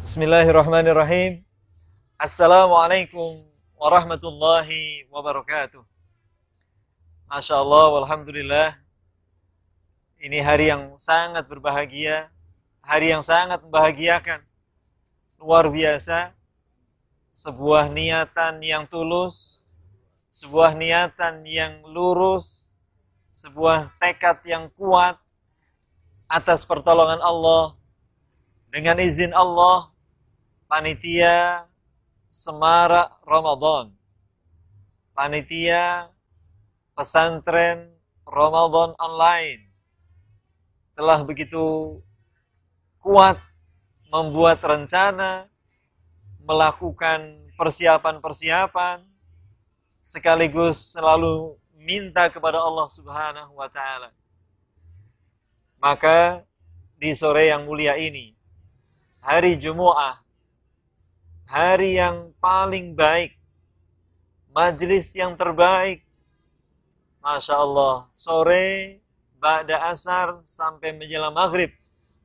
Bismillahirrahmanirrahim. Assalamualaikum warahmatullahi wabarakatuh. Masya Allah, walhamdulillah. Ini hari yang sangat berbahagia, hari yang sangat membahagiakan. Luar biasa, sebuah niatan yang tulus, sebuah niatan yang lurus, sebuah tekad yang kuat atas pertolongan Allah. Dengan izin Allah, panitia Semarak Ramadan, panitia pesantren Ramadan online telah begitu kuat membuat rencana, melakukan persiapan-persiapan, sekaligus selalu minta kepada Allah Subhanahu wa Ta'ala. Maka di sore yang mulia ini, hari Jumu'ah, hari yang paling baik, majelis yang terbaik, Masya Allah, sore, ba'da asar, sampai menjelang maghrib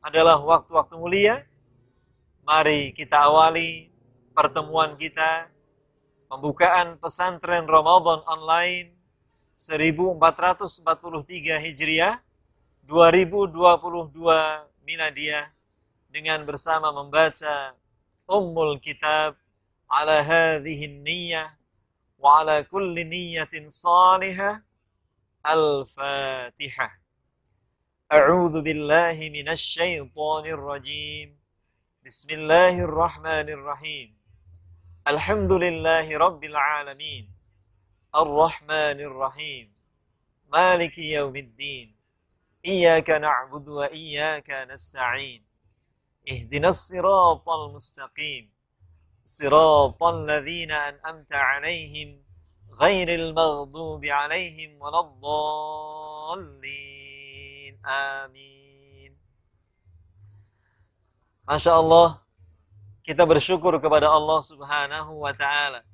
adalah waktu-waktu mulia. Mari kita awali pertemuan kita, pembukaan pesantren Ramadan online 1443 Hijriah, 2022 Miladiyah, dengan bersama membaca Ummul Kitab, ala hadhihi niyyah wa ala kulli niyyatin salihah. Al-Fatihah. A'udzu billahi minasy syaithanir rajim. Bismillahirrahmanirrahim. Alhamdulillahi rabbil alamin. Ar-Rahmanir Rahim. Maliki yaumiddin. Iyyaka na'budu wa iyyaka nasta'in. Ihdinas siratal mustaqim. Siratal ladzina an'amta 'alaihim ghairil maghdubi 'alaihim waladdallin. Amin. Masya Allah, kita bersyukur kepada Allah Subhanahu wa Ta'ala,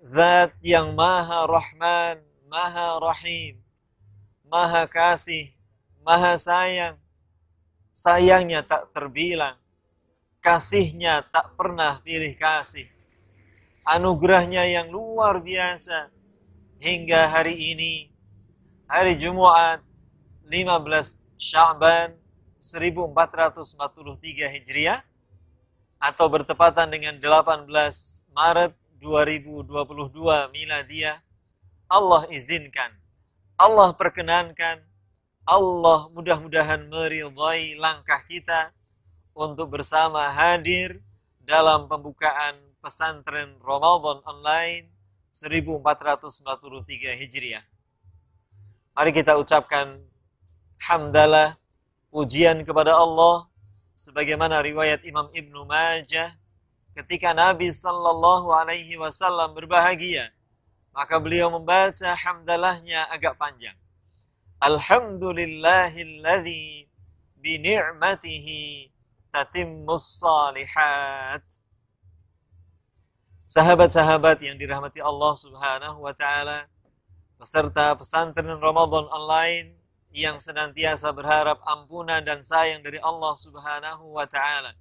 Zat yang Maha Rahman, Maha Rahim, Maha Kasih, Maha Sayang. Sayangnya tak terbilang, kasihnya tak pernah pilih kasih. Anugerahnya yang luar biasa hingga hari ini, hari Jumat 15 Sya'ban 1443 Hijriah, atau bertepatan dengan 18 Maret 2022 Miladiyah. Allah izinkan, Allah perkenankan, Allah mudah-mudahan meridhai langkah kita untuk bersama hadir dalam pembukaan pesantren Ramadan online 1443 Hijriah. Mari kita ucapkan hamdalah, pujian kepada Allah, sebagaimana riwayat Imam Ibnu Majah, ketika Nabi sallallahu alaihi wasallam berbahagia, maka beliau membaca hamdalahnya agak panjang. Alhamdulillahilladzi bi ni'matihi tatimmus salihat. Sahabat-sahabat yang dirahmati Allah Subhanahu wa Ta'ala, peserta pesantren Ramadan online yang senantiasa berharap ampunan dan sayang dari Allah Subhanahu wa Ta'ala.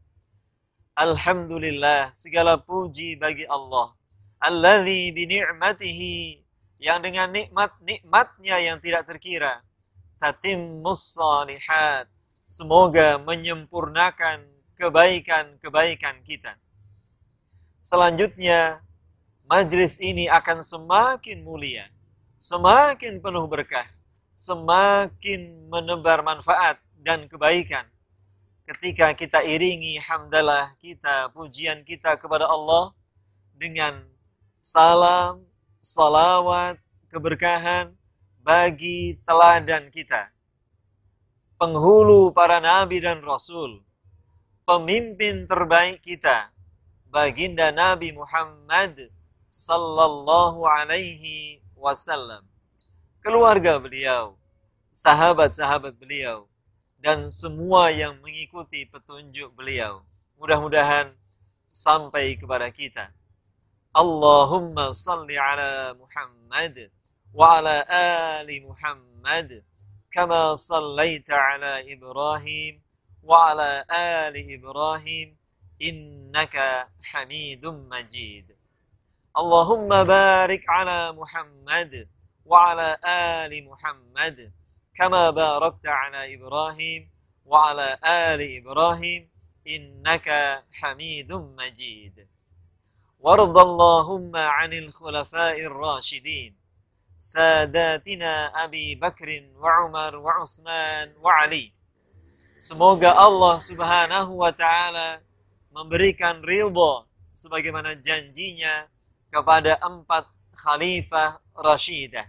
Alhamdulillah, segala puji bagi Allah. Alladzi bi ni'matihi, yang dengan nikmat-nikmatnya yang tidak terkira, tatimmus salihat, semoga menyempurnakan kebaikan-kebaikan kita. Selanjutnya, majelis ini akan semakin mulia, semakin penuh berkah, semakin menebar manfaat dan kebaikan ketika kita iringi hamdalah kita, pujian kita kepada Allah dengan salam, salawat, keberkahan bagi teladan kita, penghulu para nabi dan rasul, pemimpin terbaik kita, baginda Nabi Muhammad sallallahu alaihi wasallam, keluarga beliau, sahabat-sahabat beliau, dan semua yang mengikuti petunjuk beliau. Mudah-mudahan sampai kepada kita. Allahumma salli ala Muhammad wa ala ali Muhammad kama sallaita ala Ibrahim wa ala ali Ibrahim innaka Hamidum Majid. Allahumma barik ala Muhammad wa ala ali Muhammad kama barakta ala Ibrahim wa ala ali Ibrahim innaka Hamidum Majid. Wardallahumma 'anil khulafa'ir rasyidin sadatina Abi Bakrin wa Umar wa Utsman wa Ali. Semoga Allah Subhanahu wa taala memberikan ridha sebagaimana janjinya kepada 4 khalifah rasyidah,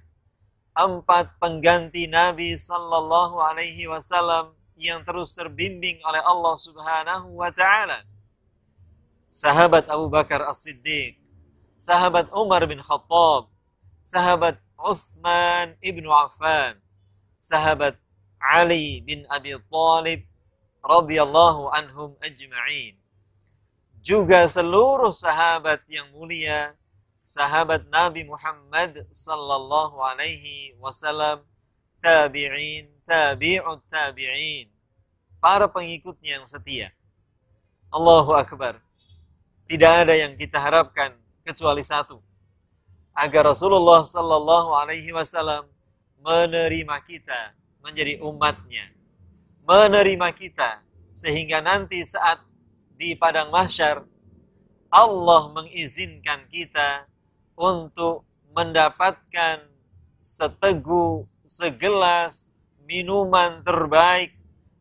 4 pengganti Nabi sallallahu alaihi wasallam yang terus terbimbing oleh Allah Subhanahu wa taala. Sahabat Abu Bakar As-Siddiq, sahabat Umar bin Khattab, sahabat Utsman ibn Affan, sahabat Ali bin Abi Thalib radhiyallahu anhum ajma'in. Juga seluruh sahabat yang mulia, sahabat Nabi Muhammad sallallahu alaihi wasallam, tabi'in, tabi'ut tabi'in, para pengikutnya yang setia. Allahu Akbar. Tidak ada yang kita harapkan kecuali satu, agar Rasulullah sallallahu alaihi wasallam menerima kita menjadi umatnya, menerima kita sehingga nanti saat di padang mahsyar Allah mengizinkan kita untuk mendapatkan segelas minuman terbaik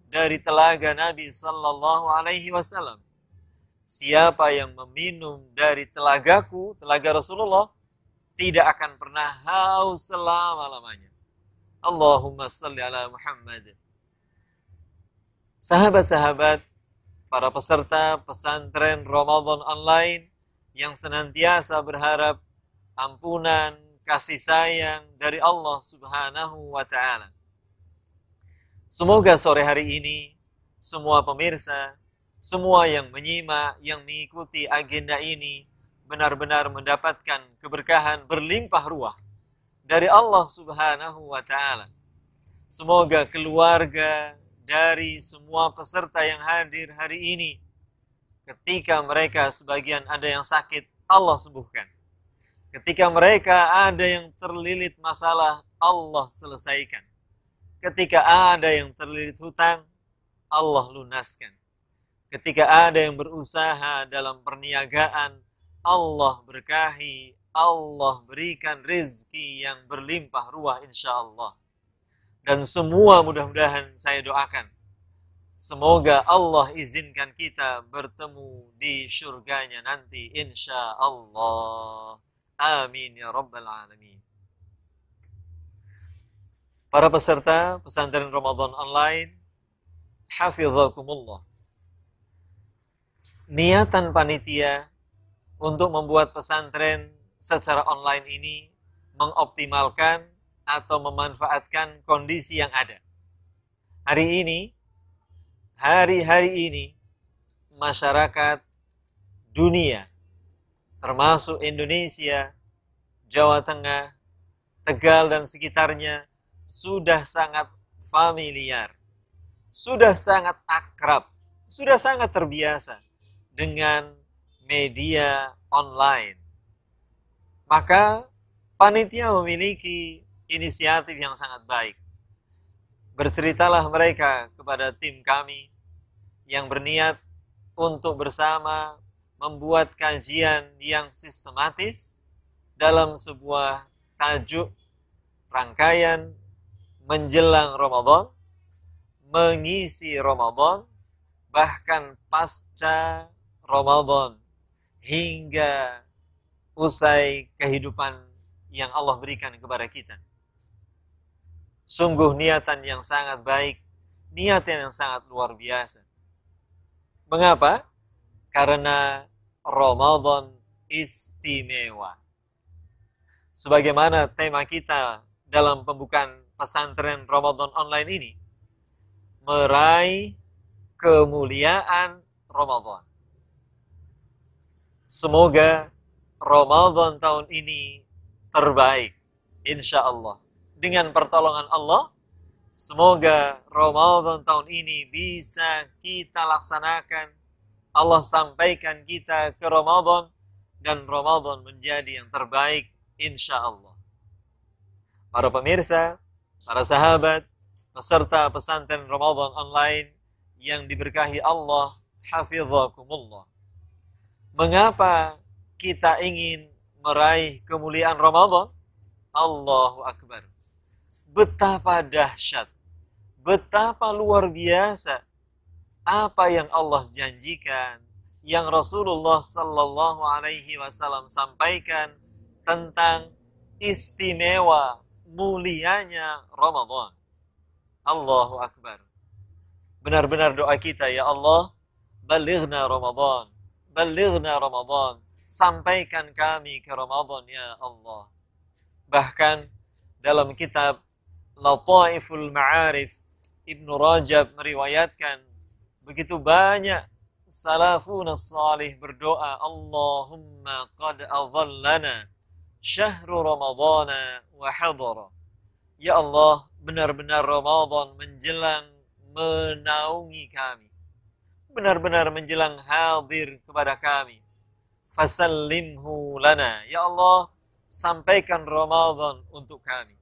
dari telaga Nabi sallallahu alaihi wasallam. Siapa yang meminum dari telagaku, telaga Rasulullah, tidak akan pernah haus selama-lamanya. Allahumma salli ala Muhammad. Sahabat-sahabat, para peserta pesantren Ramadan online yang senantiasa berharap ampunan, kasih sayang dari Allah Subhanahu wa taala. Semoga sore hari ini semua pemirsa, semua yang menyimak, yang mengikuti agenda ini benar-benar mendapatkan keberkahan berlimpah ruah dari Allah Subhanahu wa taala. Semoga keluarga dari semua peserta yang hadir hari ini, ketika mereka sebagian ada yang sakit, Allah sembuhkan. Ketika mereka ada yang terlilit masalah, Allah selesaikan. Ketika ada yang terlilit hutang, Allah lunaskan. Ketika ada yang berusaha dalam perniagaan, Allah berkahi, Allah berikan rezeki yang berlimpah ruah insya Allah. Dan semua mudah-mudahan saya doakan, semoga Allah izinkan kita bertemu di surganya nanti insya Allah. Amin ya rabbal alamin. Para peserta pesantren Ramadan online, hafizakumullah. Niatan panitia untuk membuat pesantren secara online ini mengoptimalkan atau memanfaatkan kondisi yang ada. Hari ini, hari-hari ini, masyarakat dunia, termasuk Indonesia, Jawa Tengah, Tegal dan sekitarnya, sudah sangat familiar, sudah sangat akrab, sudah sangat terbiasa dengan media online. Maka panitia memiliki inisiatif yang sangat baik. Berceritalah mereka kepada tim kami yang berniat untuk bersama membuat kajian yang sistematis dalam sebuah tajuk rangkaian menjelang Ramadan, mengisi Ramadan, bahkan pasca Ramadan hingga usai kehidupan yang Allah berikan kepada kita. Sungguh niatan yang sangat baik, niatan yang sangat luar biasa. Mengapa? Karena Ramadan istimewa. Sebagaimana tema kita dalam pembukaan pesantren Ramadan online ini, meraih kemuliaan Ramadan. Semoga Ramadan tahun ini terbaik, insya Allah. Dengan pertolongan Allah, semoga Ramadan tahun ini bisa kita laksanakan Allah sampaikan kita ke Ramadan, dan Ramadan menjadi yang terbaik insya Allah. Para pemirsa, para sahabat, peserta pesantren Ramadan online yang diberkahi Allah, hafizakumullah. Mengapa kita ingin meraih kemuliaan Ramadan? Allahu Akbar. Betapa dahsyat, betapa luar biasa apa yang Allah janjikan, yang Rasulullah Sallallahu Alaihi Wasallam sampaikan tentang istimewa mulianya Ramadan. Allahu Akbar. Benar-benar doa kita, ya Allah, balighna Ramadan, balighna Ramadan, sampaikan kami ke Ramadan, ya Allah. Bahkan dalam kitab Lataiful Ma'arif, Ibnu Rajab meriwayatkan begitu banyak salafun salih berdoa, Allahumma qad adhallana syahru ramadana wa hadara. Ya Allah, benar-benar Ramadan menjelang menaungi kami, benar-benar menjelang hadir kepada kami. Fasallimhu lana. Ya Allah, sampaikan Ramadan untuk kami.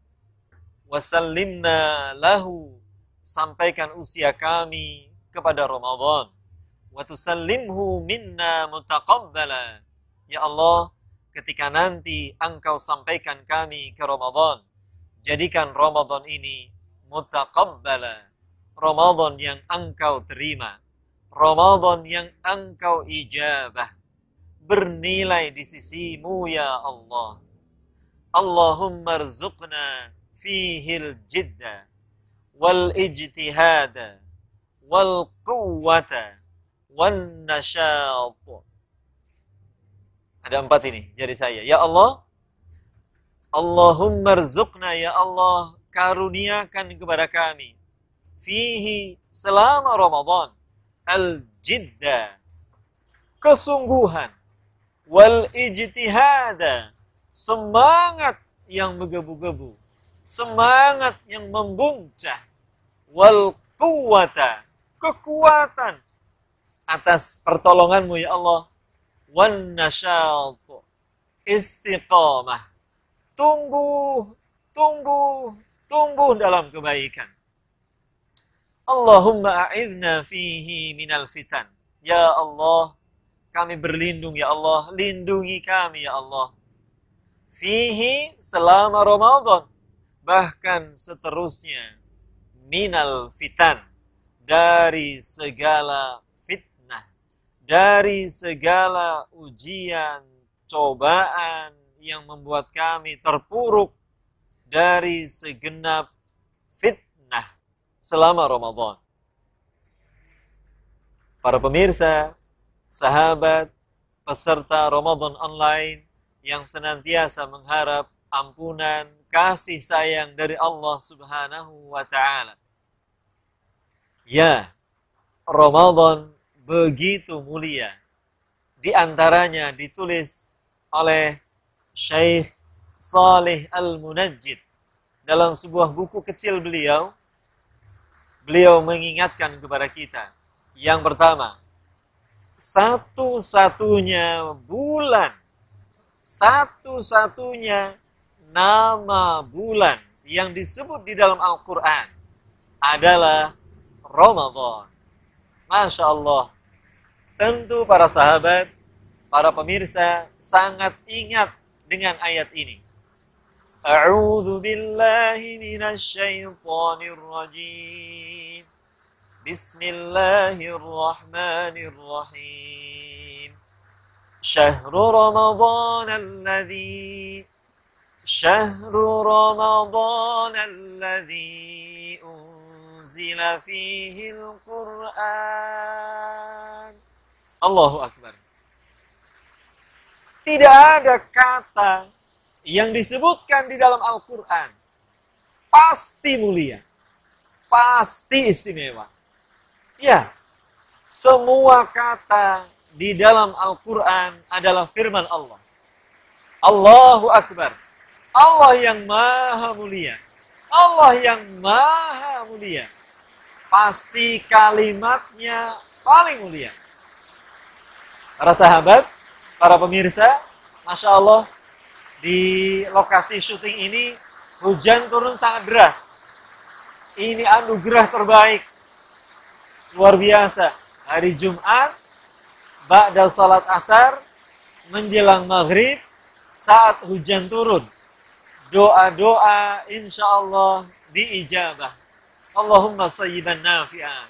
Wasallimna lahu. Sampaikan usia kami kepada Ramadan. Wa tusallimhu minna mutaqabbala. Ya Allah, ketika nanti Engkau sampaikan kami ke Ramadan, jadikan Ramadan ini mutaqabbala. Ramadan yang Engkau terima. Ramadan yang Engkau ijabah. Bernilai di sisimu, ya Allah. Allahumma rzuqna fihil jidda wal ijtihada wal quwwata wan nasyat. Ada 4 ini jari saya. Ya Allah, Allahumma rzuqna, ya Allah, karuniakan kepada kami fihi, selama Ramadan, al-jidda, kesungguhan, wal ijtihada, semangat yang menggebu-gebu, semangat yang membuncah, wal quwwata, kekuatan atas pertolonganmu, ya Allah, wan nasyat, istiqamah, tumbuh dalam kebaikan. Allahumma a'idna fihi minal fitan. Ya Allah, kami berlindung, ya Allah, lindungi kami, ya Allah. Fihi, selama Ramadan, bahkan seterusnya, minal fitan, dari segala fitnah, dari segala ujian, cobaan yang membuat kami terpuruk, dari segenap fitnah selama Ramadan. Para pemirsa, sahabat, peserta Ramadan online yang senantiasa mengharap ampunan, kasih sayang dari Allah Subhanahu wa Ta'ala. Ya, Ramadan begitu mulia. Di antaranya ditulis oleh Syekh Salih Al-Munajjid dalam sebuah buku kecil beliau. Beliau mengingatkan kepada kita. Yang pertama, satu-satunya bulan, satu-satunya nama bulan yang disebut di dalam Al-Quran adalah Ramadan. Masya Allah. Tentu para sahabat, para pemirsa sangat ingat dengan ayat ini. A'udzu billahi minasy syaithanir rajim. Bismillahirrahmanirrahim. Syahrul Ramadan alladzi unzila fihi al-Qur'an. Allahu Akbar. Tidak ada kata yang disebutkan di dalam Al-Quran pasti mulia, pasti istimewa. Ya, semua kata di dalam Al-Quran adalah firman Allah. Allahu Akbar. Allah yang maha mulia. Allah yang maha mulia. Pasti kalimatnya paling mulia. Para sahabat, para pemirsa, Masya Allah, di lokasi syuting ini hujan turun sangat deras. Ini anugerah terbaik. Luar biasa. Hari Jumat, ba'da salat asar, menjelang maghrib, saat hujan turun. Doa-doa insya Allah diijabah. Allahumma sayyiban nafi'an.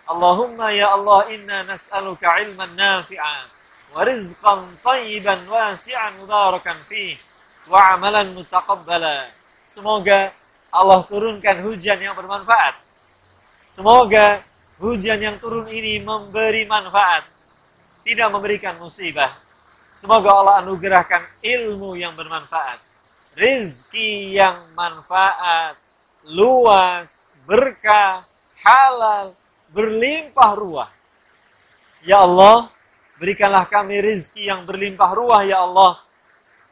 Allahumma ya Allah inna nas'aluka ilman nafi'an. Wa rizqan tayyiban wasi'an mubarakan fih. Wa amalan mutaqabbala. Semoga Allah turunkan hujan yang bermanfaat. Semoga hujan yang turun ini memberi manfaat. Tidak memberikan musibah. Semoga Allah anugerahkan ilmu yang bermanfaat. Rizki yang manfaat. Luas, berkah, halal, berlimpah ruah. Ya Allah, berikanlah kami rizki yang berlimpah ruah ya Allah.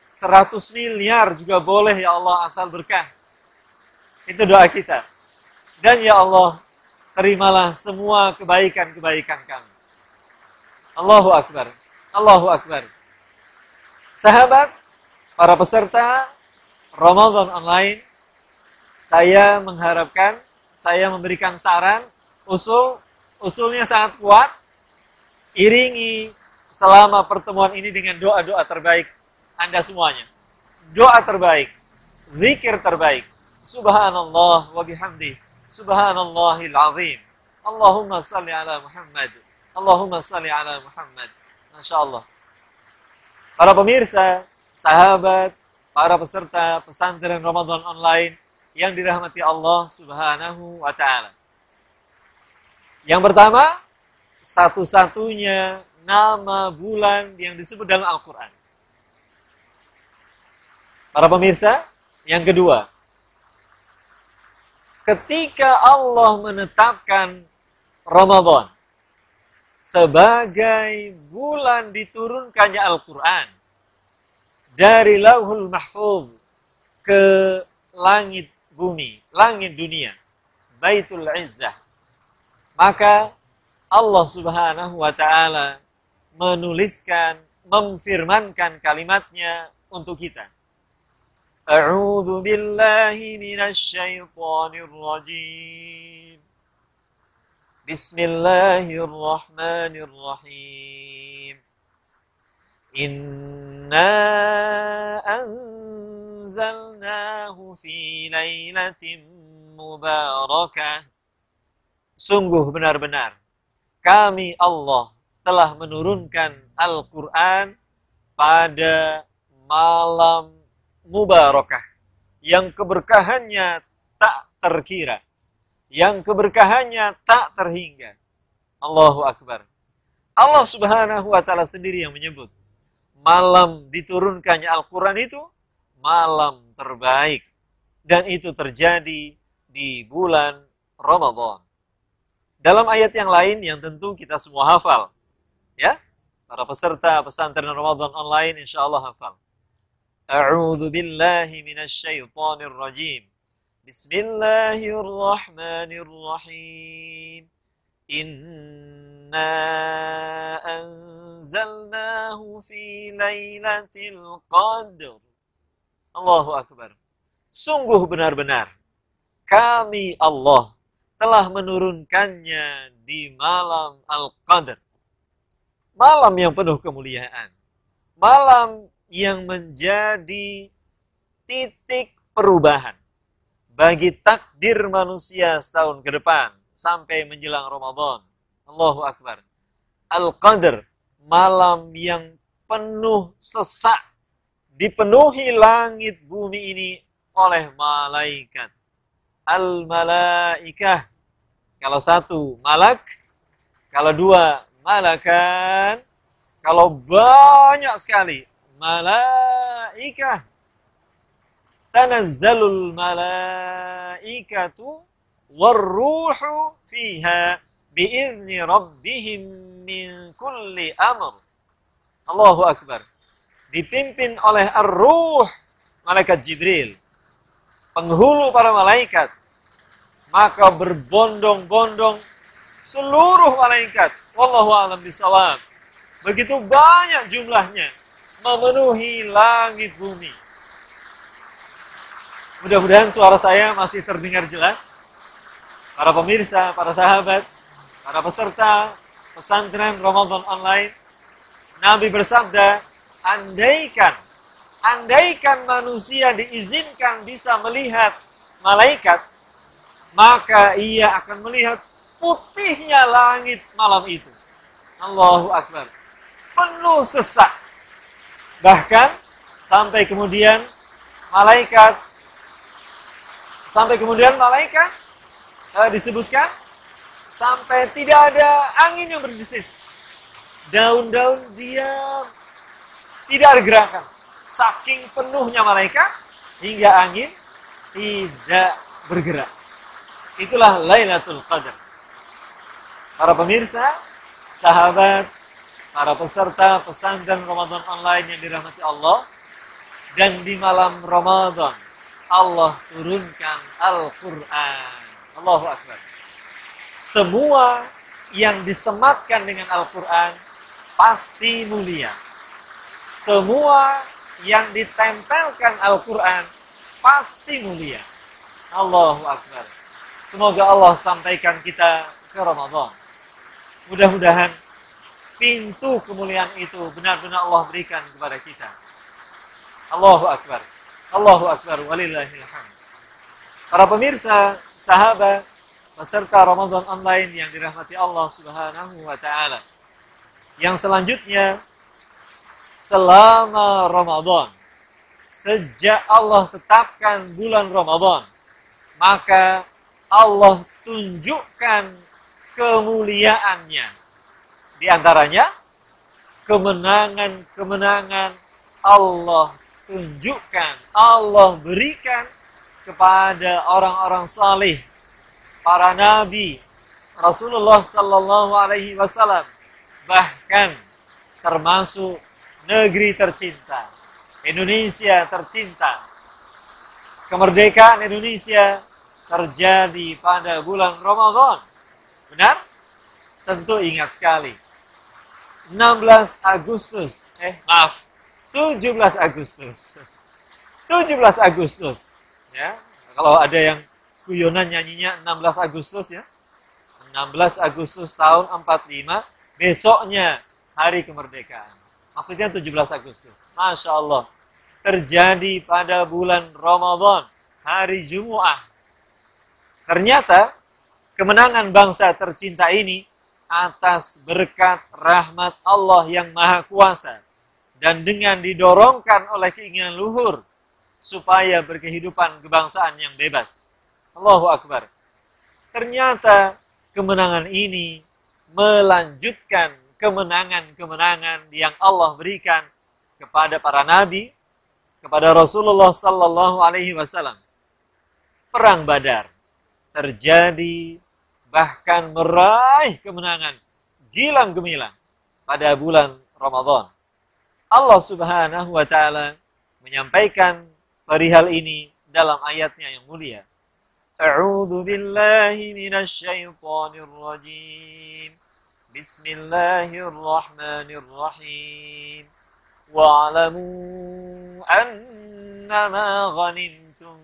100 miliar juga boleh ya Allah asal berkah. Itu doa kita. Dan ya Allah, terimalah semua kebaikan-kebaikan kami. Allahu Akbar. Allahu Akbar. Sahabat, para peserta Ramadan online, saya mengharapkan, saya memberikan saran, usulnya sangat kuat. Iringi selama pertemuan ini dengan doa-doa terbaik Anda semuanya. Doa terbaik, zikir terbaik. Subhanallah wa bihamdih. Subhanallahil azim. Allahumma salli ala Muhammad. Allahumma salli ala Muhammad. Masya Allah. Para pemirsa, sahabat, para peserta pesantren Ramadan online yang dirahmati Allah Subhanahu wa ta'ala. Yang pertama, satu-satunya nama bulan yang disebut dalam Al-Quran. Para pemirsa, yang kedua, ketika Allah menetapkan Ramadan sebagai bulan diturunkannya Al-Quran dari Lauhul Mahfuz ke langit bumi, langit dunia, Baitul Izzah, maka Allah Subhanahu wa ta'ala menuliskan, memfirmankan kalimatnya untuk kita. A'udzu billahi minasy syaithanir rajim. Bismillahirrahmanirrahim. Inna anzalnahu fi lailatin mubarakah. Sungguh benar-benar kami Allah telah menurunkan Al-Quran pada malam mubarakah yang keberkahannya tak terkira, yang keberkahannya tak terhingga. Allahu Akbar. Allah Subhanahu wa ta'ala sendiri yang menyebut malam diturunkannya Al-Quran itu malam terbaik, dan itu terjadi di bulan Ramadan. Dalam ayat yang lain yang tentu kita semua hafal, ya, para peserta pesantren Ramadan online insya Allah hafal. A'udzu billahi minasy syaithanir rajim. Bismillahirrahmanirrahim. Inna anzalnahu fi lailatul qadr. Allahu Akbar. Sungguh benar-benar kami Allah telah menurunkannya di malam Al-Qadr. Malam yang penuh kemuliaan. Malam yang menjadi titik perubahan bagi takdir manusia setahun ke depan sampai menjelang Ramadan. Allahu Akbar. Al-Qadr, malam yang penuh sesak, dipenuhi langit bumi ini oleh malaikat. Al-malaikah. Kalau satu malak, kalau dua malakan, kalau banyak sekali malaikah. Tanazzalul malaikatu warruhu fiha biizni rabbihim min kulli amr. Allahu Akbar. Dipimpin oleh ar-ruh, malaikat Jibril, penghulu para malaikat. Maka berbondong-bondong seluruh malaikat. Wallahu a'lam bishawab. begitu banyak jumlahnya, memenuhi langit bumi. Mudah-mudahan suara saya masih terdengar jelas. Para pemirsa, para sahabat, para peserta pesantren Ramadan online, Nabi bersabda, andaikan manusia diizinkan bisa melihat malaikat, maka ia akan melihat putihnya langit malam itu. Allahu Akbar. Penuh sesak. Bahkan sampai kemudian malaikat disebutkan sampai tidak ada angin yang berdesis. Daun-daun diam, tidak ada gerakan. Saking penuhnya malaikat hingga angin tidak bergerak. Itulah Lailatul Qadar. Para pemirsa, sahabat, para peserta pesantren Ramadan online yang dirahmati Allah, dan di malam Ramadan Allah turunkan Al-Quran. Allahu Akbar. Semua yang disematkan dengan Al-Quran pasti mulia. Semua yang ditempelkan Al-Quran pasti mulia. Allahu Akbar. Semoga Allah sampaikan kita ke Ramadan. Mudah-mudahan pintu kemuliaan itu benar-benar Allah berikan kepada kita. Allahu Akbar. Allahu Akbar. Walillahil hamd. Para pemirsa, sahabat, peserta Ramadan online yang dirahmati Allah Subhanahu wa Ta'ala. Yang selanjutnya, selama Ramadan, sejak Allah tetapkan bulan Ramadan, maka Allah tunjukkan kemuliaannya. Di antaranya, kemenangan-kemenangan Allah tunjukkan, Allah berikan kepada orang-orang saleh, para nabi, Rasulullah sallallahu alaihi wasallam, bahkan termasuk negeri tercinta, Indonesia tercinta. Kemerdekaan Indonesia terjadi pada bulan Ramadan. Benar? Tentu ingat sekali. 17 Agustus. 17 Agustus. Ya, kalau ada yang guyonan nyanyinya 16 Agustus ya. 16 Agustus tahun 45, besoknya hari kemerdekaan. Maksudnya 17 Agustus. Masya Allah. Terjadi pada bulan Ramadan, hari Jumu'ah. Ternyata kemenangan bangsa tercinta ini atas berkat rahmat Allah yang Maha Kuasa dan dengan didorongkan oleh keinginan luhur supaya berkehidupan kebangsaan yang bebas. Allahu Akbar. Ternyata kemenangan ini melanjutkan kemenangan-kemenangan yang Allah berikan kepada para nabi, kepada Rasulullah sallallahu alaihi wasallam. Perang Badar terjadi, bahkan meraih kemenangan gilang gemilang pada bulan Ramadan. Allah Subhanahu wa Ta'ala menyampaikan perihal ini dalam ayatnya yang mulia. A'udzu billahi minasy syaithanir rajim. Bismillahirrahmanirrahim. Wa'lamu annama ghanimtum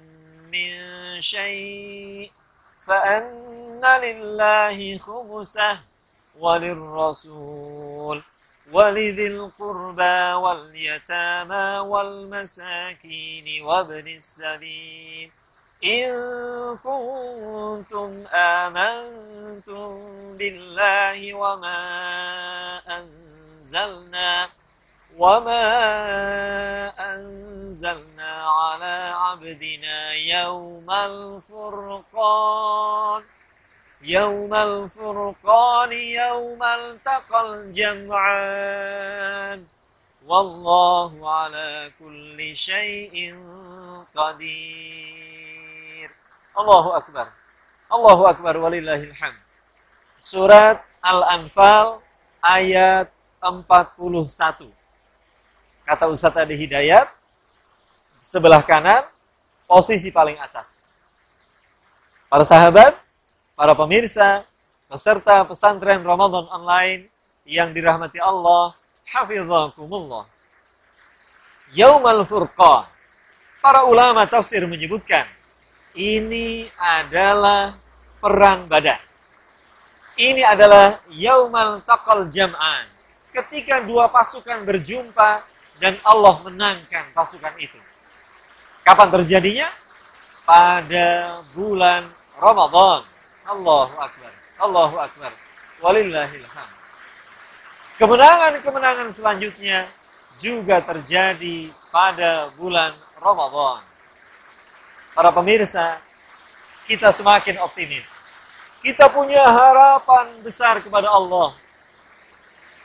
min syai' فأن لله خمسه وللرسول ولذي القربى واليتامى والمساكين وابن السبيل إن كنتم آمنتم بالله وما أنزلنا على عبدنا يوم الفرقان يوم التقى الجمعان والله على كل شيء قدير. Allahu Akbar walillahil hamd. Surat Al-Anfal ayat 41. Kata Ustaz Adi Hidayat, sebelah kanan, posisi paling atas. Para sahabat, para pemirsa, peserta pesantren Ramadan online yang dirahmati Allah hafizakumullah. Yaumal Furqan. Para ulama tafsir menyebutkan ini adalah perang Badar. Ini adalah yaumal taqal jam'an. Ketika dua pasukan berjumpa dan Allah menangkan pasukan itu. Kapan terjadinya? Pada bulan Ramadan. Allahu Akbar. Allahu Akbar. Walillahil hamd. Kemenangan-kemenangan selanjutnya juga terjadi pada bulan Ramadan. Para pemirsa, kita semakin optimis. Kita punya harapan besar kepada Allah.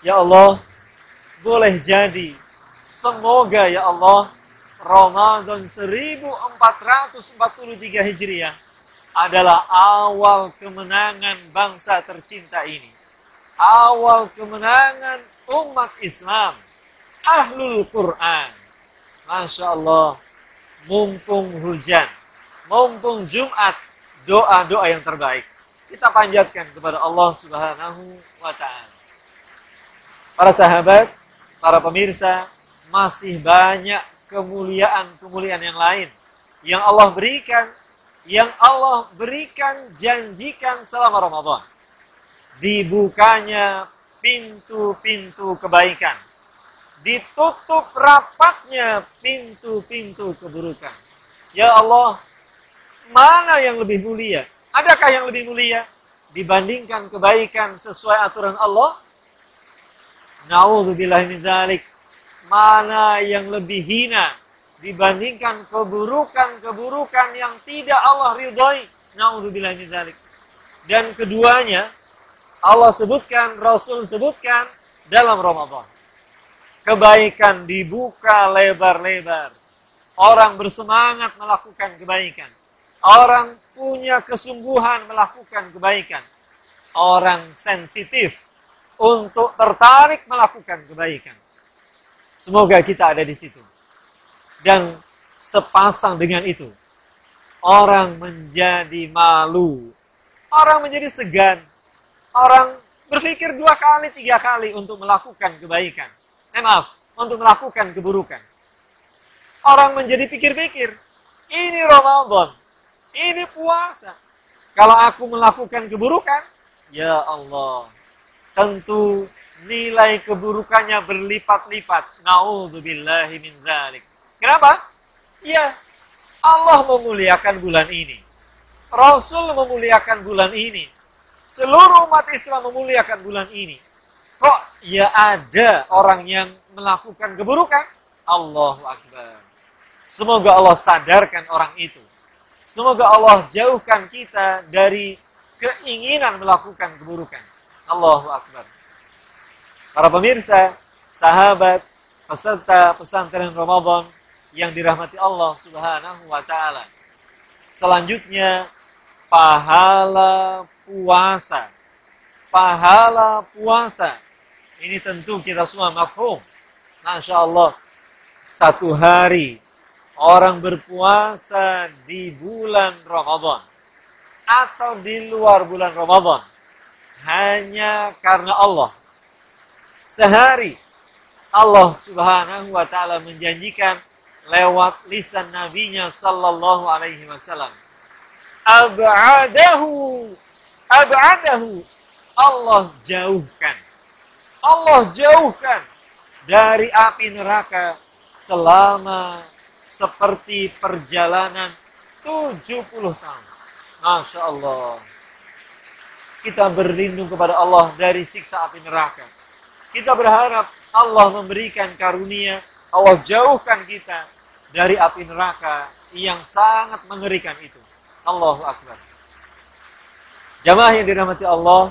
Ya Allah, boleh jadi, semoga ya Allah, Ramadan 1443 Hijriah adalah awal kemenangan bangsa tercinta ini. Awal kemenangan umat Islam, Ahlul Quran. Masya Allah, mumpung hujan, mumpung Jumat, doa-doa yang terbaik kita panjatkan kepada Allah Subhanahu wa Ta'ala. Para sahabat, para pemirsa, masih banyak kemuliaan-kemuliaan yang lain yang Allah berikan, janjikan selama Ramadan. Dibukanya pintu-pintu kebaikan, ditutup rapatnya pintu-pintu keburukan. Ya Allah, mana yang lebih mulia? Adakah yang lebih mulia dibandingkan kebaikan sesuai aturan Allah? Na'udzubillahi min dzalik. Mana yang lebih hina dibandingkan keburukan-keburukan yang tidak Allah ridhoi? Na'udzubillahi min dzalik. Dan keduanya Allah sebutkan, Rasul sebutkan dalam Ramadan. Kebaikan dibuka lebar-lebar. Orang bersemangat melakukan kebaikan. Orang punya kesungguhan melakukan kebaikan. Orang sensitif untuk tertarik melakukan kebaikan. Semoga kita ada di situ. Dan sepasang dengan itu, orang menjadi malu. Orang menjadi segan. Orang berpikir 2 kali, 3 kali untuk melakukan kebaikan. Untuk melakukan keburukan. Orang menjadi pikir-pikir, ini Ramadan. Ini puasa. Kalau aku melakukan keburukan, ya Allah, tentu nilai keburukannya berlipat-lipat. Na'udzubillahi min dzalik. Kenapa? Ya, Allah memuliakan bulan ini. Rasul memuliakan bulan ini. Seluruh umat Islam memuliakan bulan ini. Kok ya ada orang yang melakukan keburukan? Allahu Akbar. Semoga Allah sadarkan orang itu. Semoga Allah jauhkan kita dari keinginan melakukan keburukan. Allahu Akbar. Para pemirsa, sahabat, peserta pesantren Ramadan yang dirahmati Allah Subhanahu wa Ta'ala. Selanjutnya, pahala puasa. Pahala puasa. Ini tentu kita semua mafhum. Masya Allah, 1 hari orang berpuasa di bulan Ramadan atau di luar bulan Ramadan hanya karena Allah. Sehari Allah Subhanahu wa Ta'ala menjanjikan lewat lisan nabinya sallallahu alaihi wasallam, ab'adahu Allah jauhkan dari api neraka selama seperti perjalanan 70 tahun. Masya Allah. Kita berlindung kepada Allah dari siksa api neraka. Kita berharap Allah memberikan karunia, Allah jauhkan kita dari api neraka yang sangat mengerikan itu. Allahu Akbar. Jamaah yang dirahmati Allah,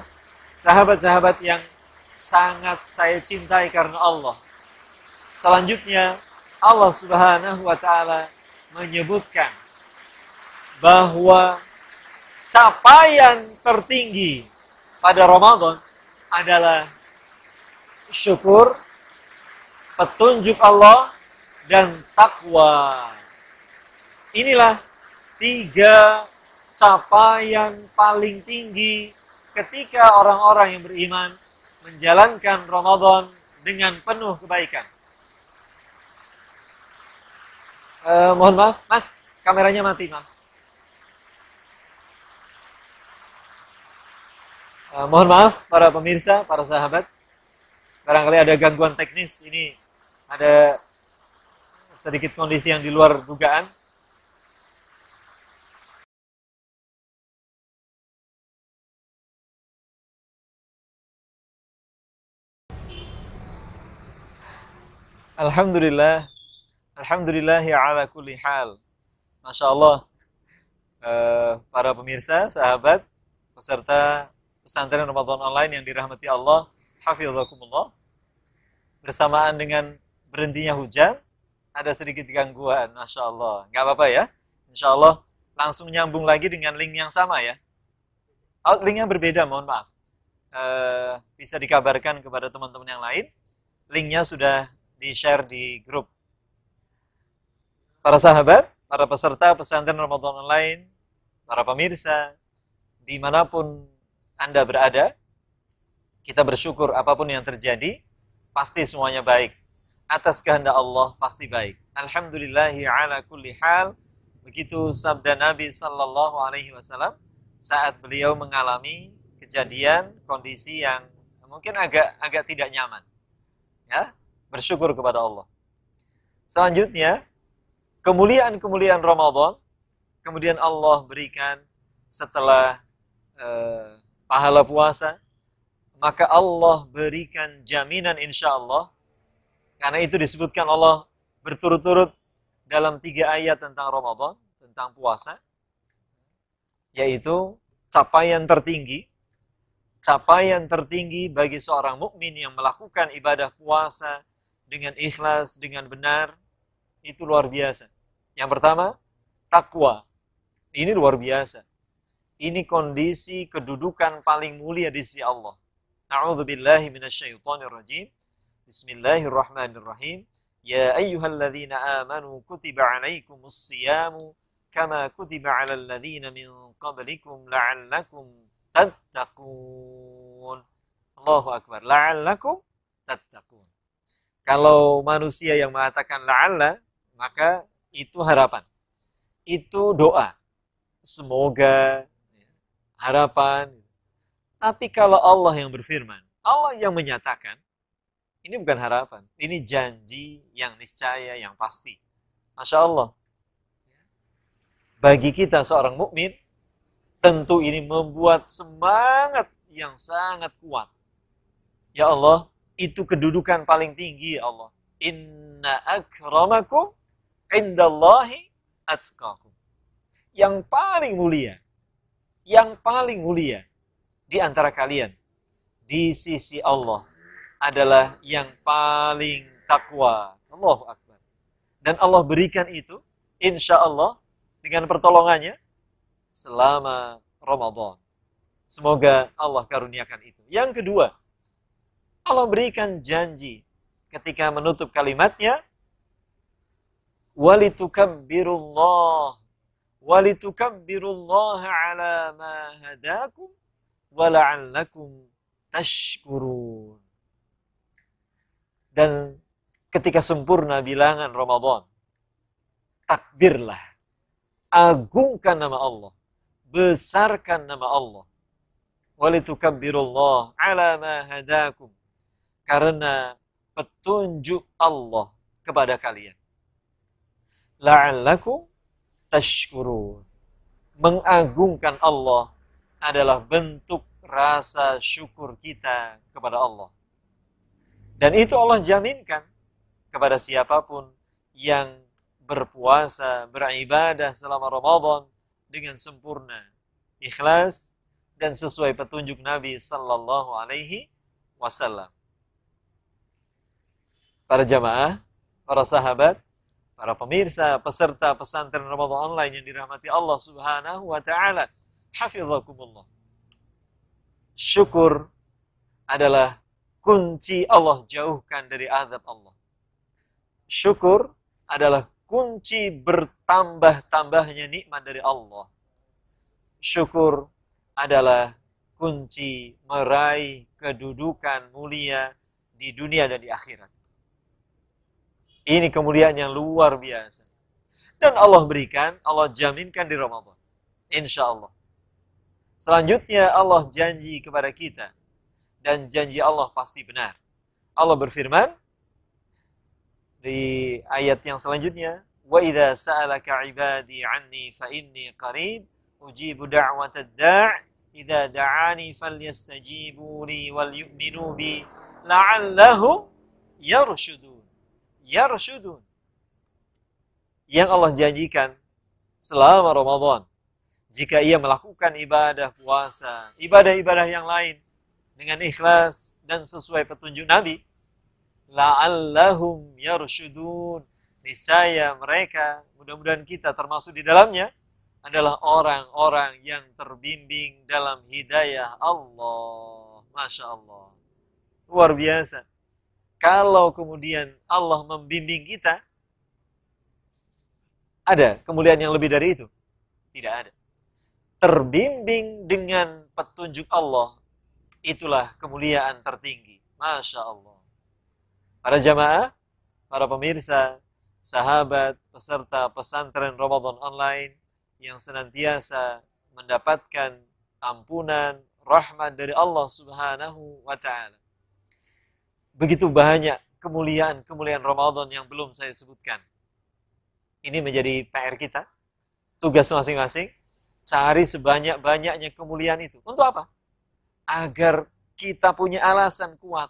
sahabat-sahabat yang sangat saya cintai karena Allah. Selanjutnya, Allah Subhanahu wa Ta'ala menyebutkan bahwa capaian tertinggi pada Ramadan adalah syukur, petunjuk Allah, dan takwa. Inilah 3 capaian paling tinggi ketika orang-orang yang beriman menjalankan Ramadan dengan penuh kebaikan. Mohon maaf, Mas, kameranya mati, Mas. Mohon maaf para pemirsa, para sahabat. Barangkali ada gangguan teknis, ini ada sedikit kondisi yang di luar dugaan. Alhamdulillah, alhamdulillahi ala kulli hal. Masya Allah, para pemirsa, sahabat, peserta pesantren Ramadan online yang dirahmati Allah, hafizakumullah. Bersamaan dengan berhentinya hujan, ada sedikit gangguan, Masya Allah. Nggak apa-apa ya, Insya Allah langsung nyambung lagi dengan link yang sama ya. Linknya berbeda, mohon maaf. Bisa dikabarkan kepada teman-teman yang lain. Linknya sudah di-share di grup. Para sahabat, para peserta pesantren Ramadan online, para pemirsa, dimanapun Anda berada, kita bersyukur apapun yang terjadi, pasti semuanya baik. Atas kehendak Allah, pasti baik. Alhamdulillahi ala kulli hal. Begitu sabda Nabi Sallallahu Alaihi Wasallam saat beliau mengalami kejadian, kondisi yang mungkin agak tidak nyaman. Ya, bersyukur kepada Allah. Selanjutnya, kemuliaan-kemuliaan Ramadan, kemudian Allah berikan setelah pahala puasa, maka Allah berikan jaminan insya Allah, karena itu disebutkan Allah berturut-turut dalam 3 ayat tentang Ramadan, tentang puasa, yaitu capaian tertinggi bagi seorang mukmin yang melakukan ibadah puasa dengan ikhlas, dengan benar, itu luar biasa. Yang pertama, takwa. Ini luar biasa. Ini kondisi kedudukan paling mulia di sisi Allah. A'udzubillahi minasyaitonirrajim. Bismillahirrahmanirrahim. Ya ayyuhalladzina amanu kutiba alaikumus siyamu kama kutiba alal ladzina min qablikum la'allakum tattaqun. Allahu akbar. La'allakum tattaqun. Kalau manusia yang mengatakan la'alla, maka itu harapan. Itu doa. Semoga, harapan. Tapi kalau Allah yang berfirman, Allah yang menyatakan, ini bukan harapan. Ini janji yang niscaya, yang pasti. Masya Allah. Bagi kita seorang mukmin, tentu ini membuat semangat yang sangat kuat. Ya Allah, itu kedudukan paling tinggi ya Allah. Inna akramakum indallahi atqakum. Yang paling mulia di antara kalian di sisi Allah adalah yang paling takwa. Allahu akbar. Dan Allah berikan itu insya Allah dengan pertolongannya selama Ramadan. Semoga Allah karuniakan itu. Yang kedua, Allah berikan janji ketika menutup kalimatnya, walitukabbirullaha ala ma hadakum wa la'allakum tashkurun. Dan ketika sempurna bilangan Ramadan, takbirlah, agungkan nama Allah, besarkan nama Allah. Walitukabbirullaha ala ma hadakum. Karena petunjuk Allah kepada kalian. La'allakum tashkurun. Mengagungkan Allah adalah bentuk rasa syukur kita kepada Allah. Dan itu Allah jaminkan kepada siapapun yang berpuasa, beribadah selama Ramadan dengan sempurna, ikhlas, dan sesuai petunjuk Nabi Sallallahu Alaihi Wasallam. Para jamaah, para sahabat, para pemirsa, peserta pesantren Ramadan online yang dirahmati Allah Subhanahu wa Ta'ala, hafizakumullah. Syukur adalah kunci Allah jauhkan dari azab Allah. Syukur adalah kunci bertambah-tambahnya nikmat dari Allah. Syukur adalah kunci meraih kedudukan mulia di dunia dan di akhirat. Ini kemuliaan yang luar biasa. Dan Allah berikan, Allah jaminkan di Ramadan. Insya Allah. Selanjutnya Allah janji kepada kita. Dan janji Allah pasti benar. Allah berfirman di ayat yang selanjutnya, wa idza sa'alaka 'ibadi 'anni fa inni qarib ujibu da'watad da' idza da'ani falyastajibu li wal yu'minu bi la'allahum yarshudun. Yarshudun. Yang Allah janjikan selama Ramadan, jika ia melakukan ibadah puasa, ibadah-ibadah yang lain dengan ikhlas dan sesuai petunjuk Nabi, la'allahum yarshudun, niscaya mereka, mudah-mudahan kita termasuk di dalamnya, adalah orang-orang yang terbimbing dalam hidayah Allah. Masya Allah. Luar biasa. Kalau kemudian Allah membimbing kita, ada kemuliaan yang lebih dari itu? Tidak ada. Terbimbing dengan petunjuk Allah, itulah kemuliaan tertinggi. Masya Allah. Para jamaah, para pemirsa, sahabat, peserta pesantren Ramadan online yang senantiasa mendapatkan ampunan, rahmat dari Allah Subhanahu wa Ta'ala. Begitu banyak kemuliaan-kemuliaan Ramadan yang belum saya sebutkan. Ini menjadi PR kita, tugas masing-masing, cari sebanyak-banyaknya kemuliaan itu. Untuk apa? Agar kita punya alasan kuat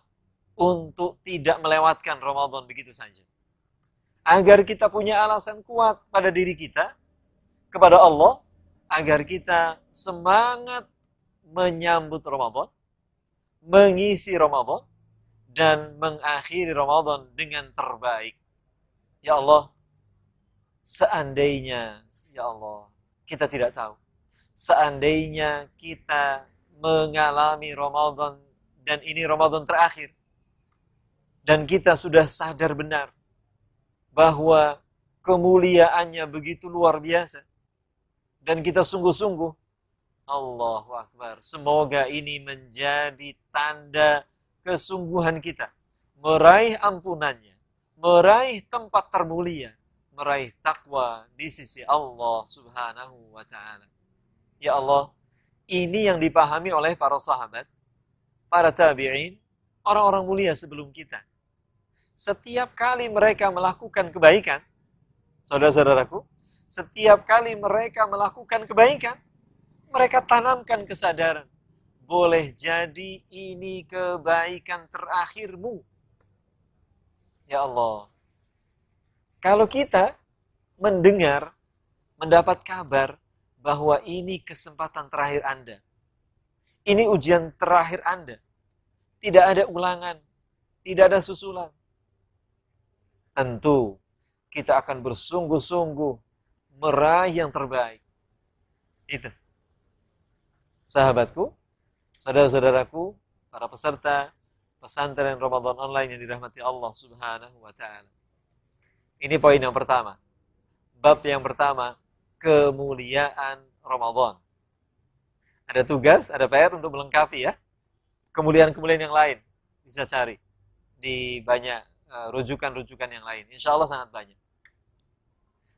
untuk tidak melewatkan Ramadan begitu saja. Agar kita punya alasan kuat pada diri kita, kepada Allah, agar kita semangat menyambut Ramadan, mengisi Ramadan, dan mengakhiri Ramadan dengan terbaik. Ya Allah, seandainya, ya Allah, kita tidak tahu. Seandainya kita mengalami Ramadan, dan ini Ramadan terakhir, dan kita sudah sadar benar bahwa kemuliaannya begitu luar biasa. Dan kita sungguh-sungguh, Allahu Akbar, semoga ini menjadi tanda kesungguhan kita. Meraih ampunannya, meraih tempat termulia, meraih takwa di sisi Allah Subhanahu wa Ta'ala. Ya Allah, ini yang dipahami oleh para sahabat, para tabi'in, orang-orang mulia sebelum kita. Setiap kali mereka melakukan kebaikan, saudara-saudaraku, setiap kali mereka melakukan kebaikan, mereka tanamkan kesadaran. Boleh jadi ini kebaikan terakhirmu. Ya Allah. Kalau kita mendengar, mendapat kabar bahwa ini kesempatan terakhir Anda. Ini ujian terakhir Anda. Tidak ada ulangan, tidak ada susulan. Tentu kita akan bersungguh-sungguh meraih yang terbaik. Itu. Sahabatku, saudara-saudaraku, para peserta pesantren Ramadan online yang dirahmati Allah Subhanahu wa Ta'ala. Ini poin yang pertama. Bab yang pertama, kemuliaan Ramadan. Ada tugas, ada PR untuk melengkapi ya. Kemuliaan-kemuliaan yang lain bisa cari di banyak rujukan-rujukan yang lain. Insya Allah sangat banyak.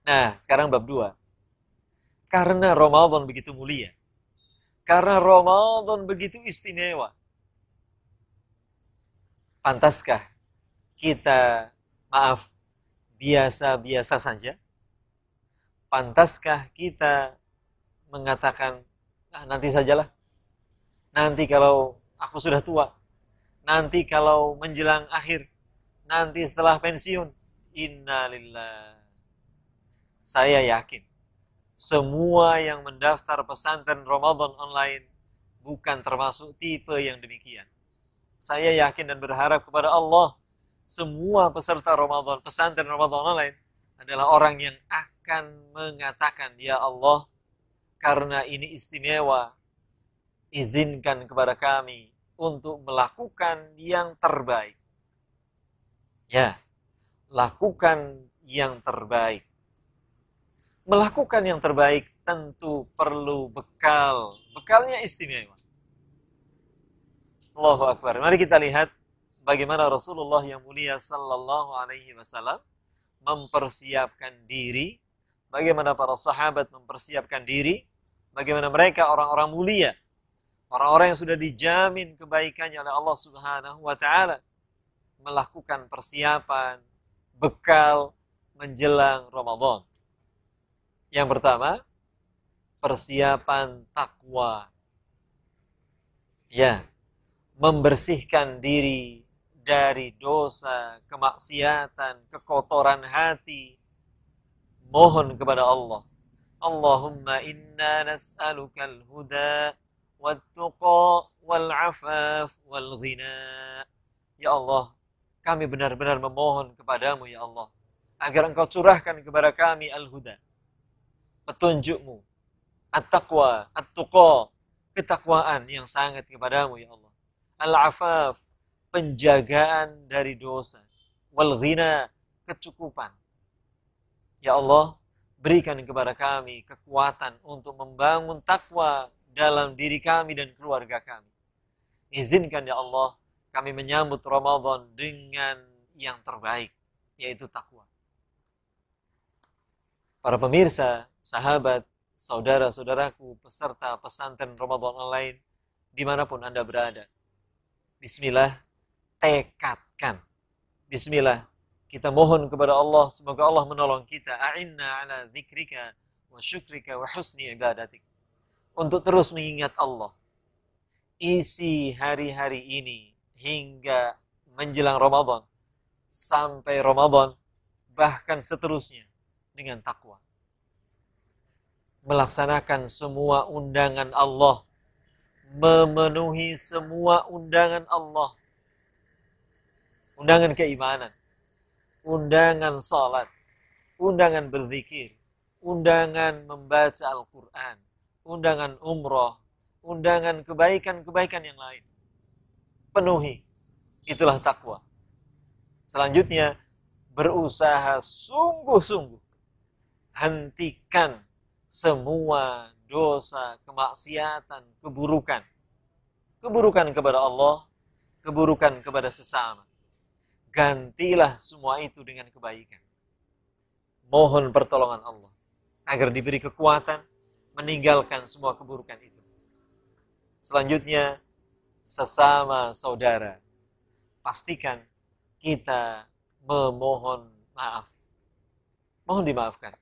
Nah, sekarang bab 2. Karena Ramadan begitu mulia. Karena Ramadan begitu istimewa. Pantaskah kita, biasa-biasa saja? Pantaskah kita mengatakan, nanti sajalah. Nanti kalau aku sudah tua. Nanti kalau menjelang akhir. Nanti setelah pensiun. Innalillah. Saya yakin. Semua yang mendaftar pesantren Ramadan online bukan termasuk tipe yang demikian. Saya yakin dan berharap kepada Allah. Semua peserta Ramadan, pesantren Ramadan online adalah orang yang akan mengatakan, ya Allah, karena ini istimewa, izinkan kepada kami untuk melakukan yang terbaik. Ya, lakukan yang terbaik. Melakukan yang terbaik tentu perlu bekal. Bekalnya istimewa. Allahu Akbar. Mari kita lihat bagaimana Rasulullah yang mulia sallallahu alaihi wasallam mempersiapkan diri, bagaimana para sahabat mempersiapkan diri, bagaimana mereka orang-orang mulia, orang-orang yang sudah dijamin kebaikannya oleh Allah Subhanahu wa taala melakukan persiapan bekal menjelang Ramadan. Yang pertama, persiapan takwa. Ya, membersihkan diri dari dosa, kemaksiatan, kekotoran hati. Mohon kepada Allah. Allahumma inna nas'alukal huda wat-tuqa wal-'afaf wal-ghina. Ya Allah, kami benar-benar memohon kepadamu ya Allah, agar Engkau curahkan kepada kami al-huda, petunjuk-Mu, at-taqwa, at-tuqa, ketakwaan yang sangat kepadamu ya Allah. Al-'afaf, penjagaan dari dosa. Wal-ghina, kecukupan. Ya Allah, berikan kepada kami kekuatan untuk membangun takwa dalam diri kami dan keluarga kami. Izinkan ya Allah, kami menyambut Ramadan dengan yang terbaik, yaitu takwa. Para pemirsa, sahabat, saudara-saudaraku, peserta pesantren Ramadan online, dimanapun Anda berada. Bismillah, tekadkan. Bismillah, kita mohon kepada Allah, semoga Allah menolong kita. A'inna ala dzikrika wa syukrika wa husni ibadatik. Untuk terus mengingat Allah. Isi hari-hari ini hingga menjelang Ramadan, sampai Ramadan, bahkan seterusnya dengan takwa. Melaksanakan semua undangan Allah, memenuhi semua undangan Allah, undangan keimanan, undangan salat, undangan berzikir, undangan membaca Al-Quran, undangan umroh, undangan kebaikan-kebaikan yang lain. Penuhi, itulah takwa. Selanjutnya, berusaha sungguh-sungguh, hentikan semua dosa, kemaksiatan, keburukan. Keburukan kepada Allah, keburukan kepada sesama. Gantilah semua itu dengan kebaikan. Mohon pertolongan Allah agar diberi kekuatan meninggalkan semua keburukan itu. Selanjutnya, sesama saudara, pastikan kita memohon maaf. Mohon dimaafkan.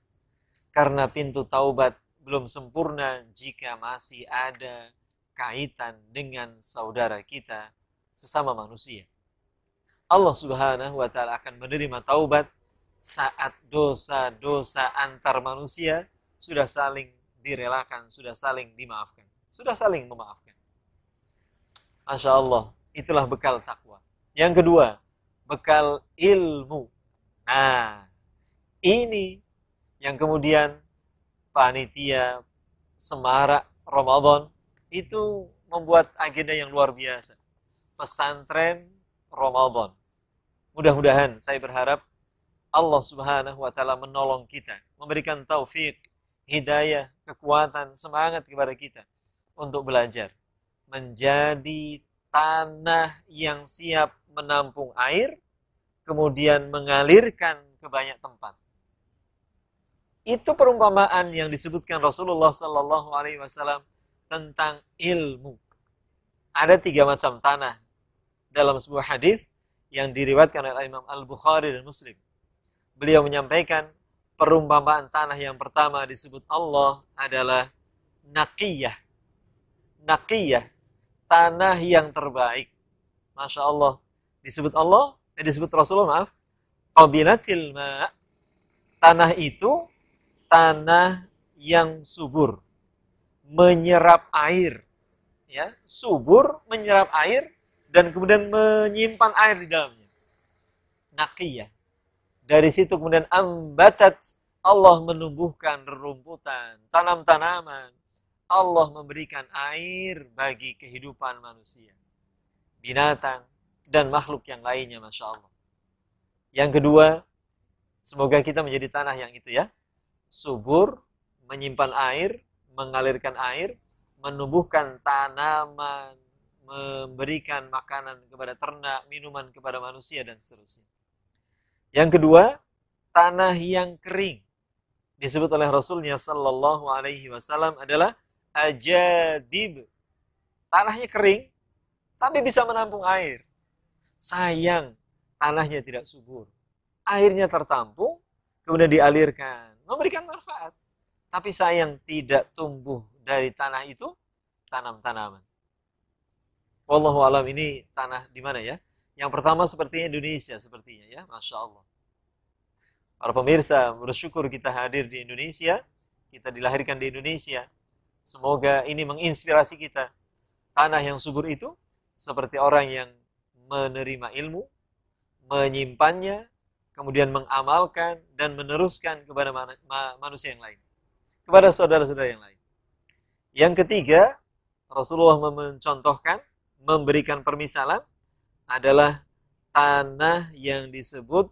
Karena pintu taubat belum sempurna jika masih ada kaitan dengan saudara kita sesama manusia. Allah Subhanahu wa taala akan menerima taubat saat dosa-dosa antar manusia sudah saling direlakan, sudah saling dimaafkan, sudah saling memaafkan. Masya Allah, itulah bekal takwa. Yang kedua, bekal ilmu. Nah, ini yang kemudian panitia semarak Ramadan itu membuat agenda yang luar biasa. Pesantren Ramadan. Mudah-mudahan saya berharap Allah Subhanahu wa taala menolong kita, memberikan taufik, hidayah, kekuatan, semangat kepada kita untuk belajar menjadi tanah yang siap menampung air, kemudian mengalirkan ke banyak tempat. Itu perumpamaan yang disebutkan Rasulullah Sallallahu Alaihi Wasallam tentang ilmu. Ada 3 macam tanah dalam sebuah hadis yang diriwayatkan oleh Imam Al-Bukhari dan Muslim. Beliau menyampaikan perumpamaan tanah yang pertama disebut Allah adalah naqiyah. Naqiyah, tanah yang terbaik. Masya Allah. Disebut Allah, disebut Rasulullah, maaf. Qabilatil ma'. Tanah itu tanah yang subur, menyerap air, ya, subur, menyerap air, dan kemudian menyimpan air di dalamnya. Naqiyah. Dari situ kemudian ambatat, Allah menumbuhkan rerumputan, tanam-tanaman. Allah memberikan air bagi kehidupan manusia, binatang, dan makhluk yang lainnya, Masya Allah. Yang kedua, semoga kita menjadi tanah yang itu ya, subur, menyimpan air, mengalirkan air, menumbuhkan tanaman, memberikan makanan kepada ternak, minuman kepada manusia, dan seterusnya. Yang kedua, tanah yang kering. Disebut oleh Rasulnya Sallallahu Alaihi Wasallam adalah ajadib. Tanahnya kering, tapi bisa menampung air. Sayang, tanahnya tidak subur. Airnya tertampung, kemudian dialirkan, memberikan manfaat. Tapi sayang, tidak tumbuh dari tanah itu tanam-tanaman. Wallahu alam, ini tanah di mana ya? Yang pertama sepertinya Indonesia, sepertinya ya, Masya Allah. Para pemirsa, bersyukur kita hadir di Indonesia, kita dilahirkan di Indonesia. Semoga ini menginspirasi kita. Tanah yang subur itu seperti orang yang menerima ilmu, menyimpannya, kemudian mengamalkan dan meneruskan kepada manusia yang lain, kepada saudara-saudara yang lain. Yang ketiga, Rasulullah mencontohkan, memberikan permisalan adalah tanah yang disebut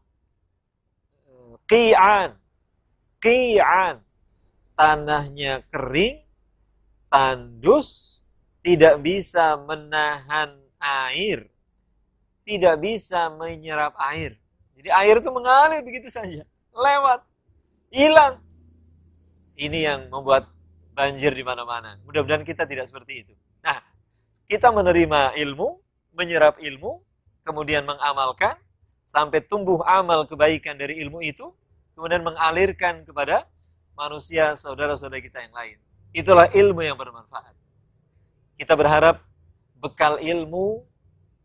qi'an. Qi'an. Tanahnya kering, tandus, tidak bisa menahan air, tidak bisa menyerap air. Jadi air itu mengalir begitu saja, lewat, hilang. Ini yang membuat banjir di mana-mana. Mudah-mudahan kita tidak seperti itu. Nah, kita menerima ilmu, menyerap ilmu, kemudian mengamalkan, sampai tumbuh amal kebaikan dari ilmu itu, kemudian mengalirkan kepada manusia, saudara-saudara kita yang lain. Itulah ilmu yang bermanfaat. Kita berharap bekal ilmu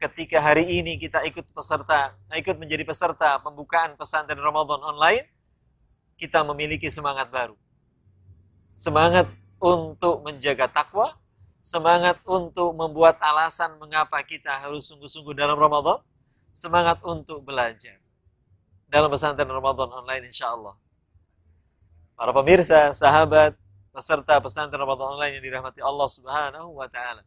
ketika hari ini kita ikut menjadi peserta pembukaan pesantren Ramadan online, kita memiliki semangat baru. Semangat untuk menjaga takwa, semangat untuk membuat alasan mengapa kita harus sungguh-sungguh dalam Ramadan, semangat untuk belajar dalam pesantren Ramadan online insya Allah. Para pemirsa, sahabat, peserta pesantren Ramadan online yang dirahmati Allah Subhanahu wa Ta'ala.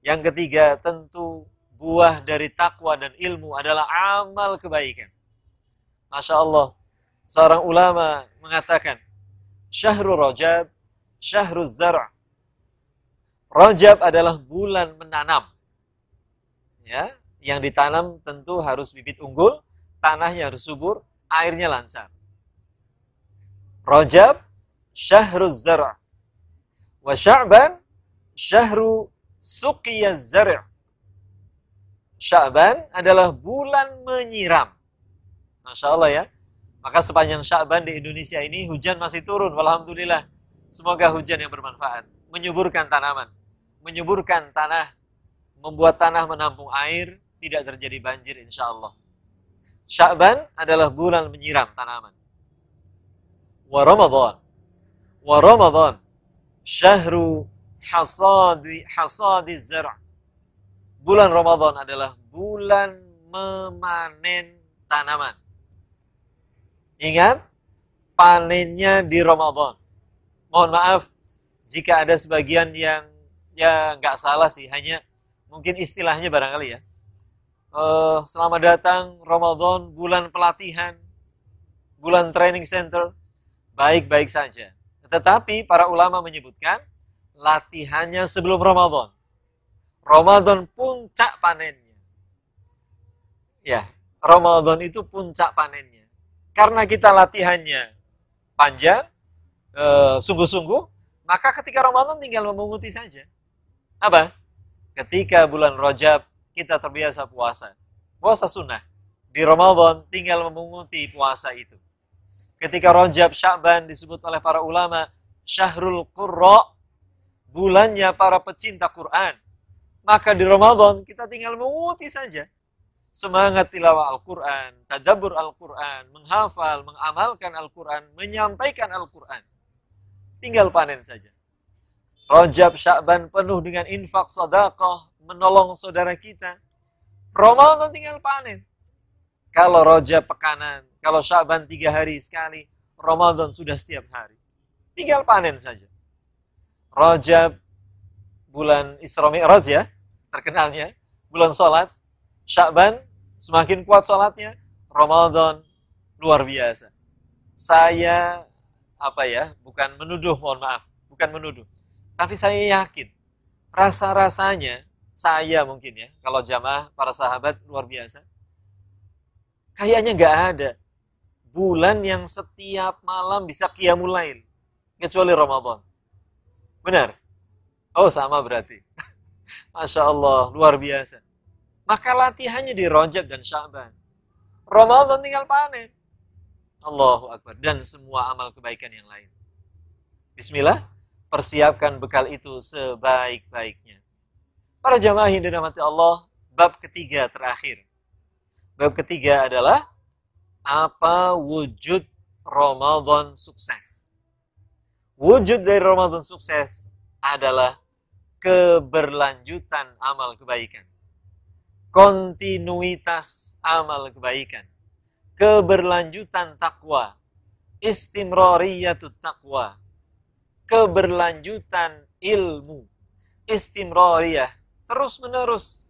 Yang ketiga, tentu buah dari takwa dan ilmu adalah amal kebaikan. Masya Allah, seorang ulama mengatakan, Syahrul Rajab, Syahrul Zar'. Rajab adalah bulan menanam. Ya, yang ditanam tentu harus bibit unggul, tanahnya harus subur, airnya lancar. Rajab, Syahrul Zar'. Wa Sya'ban, Syahru Suqiyaz Zar'. Sya'ban adalah bulan menyiram. Masya Allah ya. Maka sepanjang Sya'ban di Indonesia ini hujan masih turun. Alhamdulillah. Semoga hujan yang bermanfaat. Menyuburkan tanaman. Menyuburkan tanah. Membuat tanah menampung air. Tidak terjadi banjir insya Allah. Sya'ban adalah bulan menyiram tanaman. Wa Ramadan. Wa Ramadan. Syahru hasadi zar'. Bulan Ramadan adalah bulan memanen tanaman. Ingat, panennya di Ramadan. Mohon maaf jika ada sebagian yang ya nggak salah sih, hanya mungkin istilahnya barangkali ya. Selamat datang Ramadan, bulan pelatihan, bulan training center, baik-baik saja. Tetapi para ulama menyebutkan latihannya sebelum Ramadan. Ramadan puncak panennya. Ya, Ramadan itu puncak panennya. Karena kita latihannya panjang, sungguh-sungguh, maka ketika Ramadan tinggal memunguti saja. Apa? Ketika bulan Rajab kita terbiasa puasa. Puasa sunnah. Di Ramadan tinggal memunguti puasa itu. Ketika Rajab, Sya'ban disebut oleh para ulama Syahrul Qurra, bulannya para pecinta Quran. Maka di Ramadan kita tinggal menguti saja. Semangat tilawah Al-Quran, tadabbur Al-Quran, menghafal, mengamalkan Al-Quran, menyampaikan Al-Quran. Tinggal panen saja. Rajab, Sya'ban penuh dengan infak, sedekah, menolong saudara kita. Ramadan tinggal panen. Kalau Rajab pekanan, kalau Sya'ban 3 hari sekali, Ramadan sudah setiap hari. Tinggal panen saja. Rajab, bulan Isra Mi'raj ya, terkenalnya, bulan sholat. Sya'ban, semakin kuat sholatnya. Ramadan, luar biasa. Saya, bukan menuduh, mohon maaf. Bukan menuduh. Tapi saya yakin, rasa-rasanya saya mungkin ya, kalau jamaah para sahabat luar biasa. Kayaknya nggak ada bulan yang setiap malam bisa qiyamul lail kecuali Ramadan. Benar? Oh, sama berarti. Masya Allah, luar biasa. Maka latihannya di Rajab dan Sya'ban. Ramadan tinggal panen. Allahu Akbar. Dan semua amal kebaikan yang lain. Bismillah, persiapkan bekal itu sebaik-baiknya. Para jamaah yang dirahmati Allah, bab ketiga terakhir. Bab ketiga adalah apa wujud Ramadan sukses. Wujud dari Ramadan sukses adalah keberlanjutan amal kebaikan. Kontinuitas amal kebaikan. Keberlanjutan takwa. Istimrariyatut takwa. Keberlanjutan ilmu. Istimrariyah. Terus menerus.